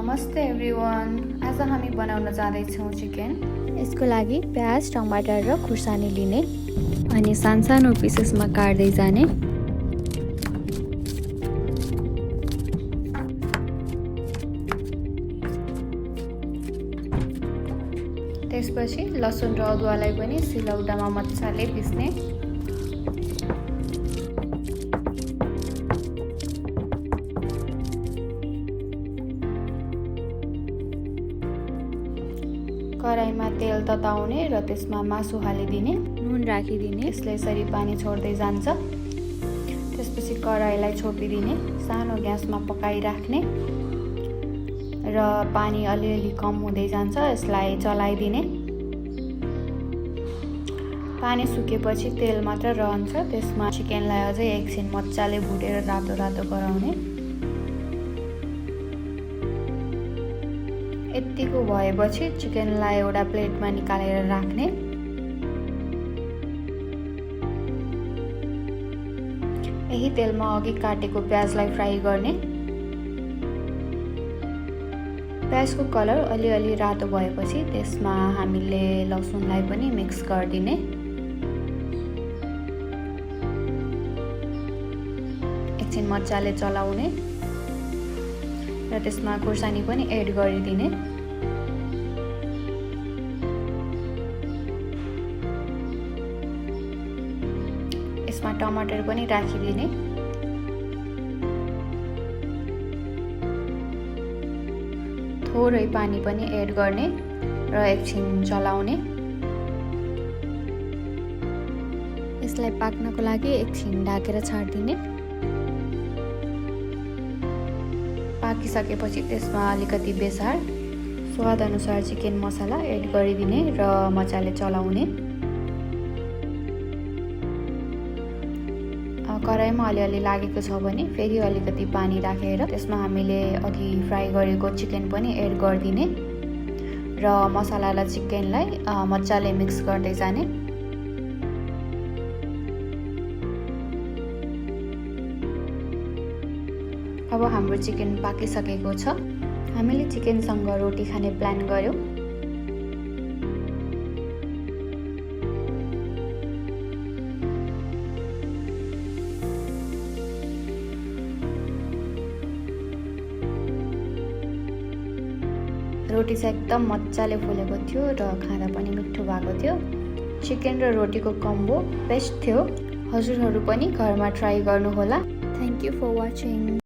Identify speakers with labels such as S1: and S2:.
S1: नमस्ते एभ्रिवान। आज हामी बनाउन जाँदैछौँ चिकन।
S2: यसको लागि प्याज, टमाटर र खुर्सानी लिने अनि सानो पिसेसमा काट्दै जाने।
S1: त्यसपछि लसुन र अदुवालाई पनि सिलौटामा मजाले पिस्ने। कराईमा तेल तताउने र त्यसमा मासु हालिदिने,
S2: नुन राखिदिने।
S1: यसले यसरी पानी छोड्दै जान्छ। त्यसपछि कराईलाई छोपिदिने, सानो ग्यासमा पकाइराख्ने र पानी अलिअलि कम हुँदै जान्छ। यसलाई चलाइदिने। पानी सुकेपछि तेल मात्र रहन्छ। त्यसमा चिकनलाई अझै एकछिन मजाले भुटेर रातो रातो गराउने। यतिको भएपछि चिकनलाई एउटा प्लेटमा निकालेर राख्ने। यही तेलमा अघि काटेको प्याजलाई फ्राई गर्ने। प्याजको कलर अलिअलि रातो भएपछि त्यसमा हामीले लसुनलाई पनि मिक्स गरिदिने। एकछिन मजाले चलाउने र त्यसमा खुर्सानी पनि एड गरिदिने। यसमा टमाटर पनि राखिदिने। थोरै पानी पनि एड गर्ने र एकछिन चलाउने।
S2: यसलाई पाक्नको लागि एकछिन ढाकेर छाड्दिने।
S1: पाकिसकेपछि त्यसमा अलिकति बेसार, स्वाद अनुसार चिकन मसला एड गरिदिने र मजाले चलाउने। कराईमा अलिअलि लागेको छ भने फेरि अलिकति पानी राखेर त्यसमा हामीले अघि फ्राई गरेको चिकन पनि एड गरिदिने र मसला र चिकनलाई मजाले मिक्स गर्दै जाने। अब हाम्रो चिकन पाकिसकेको छ। हामीले चिकनसँग रोटी खाने प्लान गर्यौँ। रोटी चाहिँ एकदम मजाले फुलेको थियो र खाँदा पनि मिठो भएको थियो। चिकन र रोटीको कम्बो बेस्ट थियो। हजुरहरू पनि घरमा ट्राई गर्नुहोला।
S2: Thank you for watching.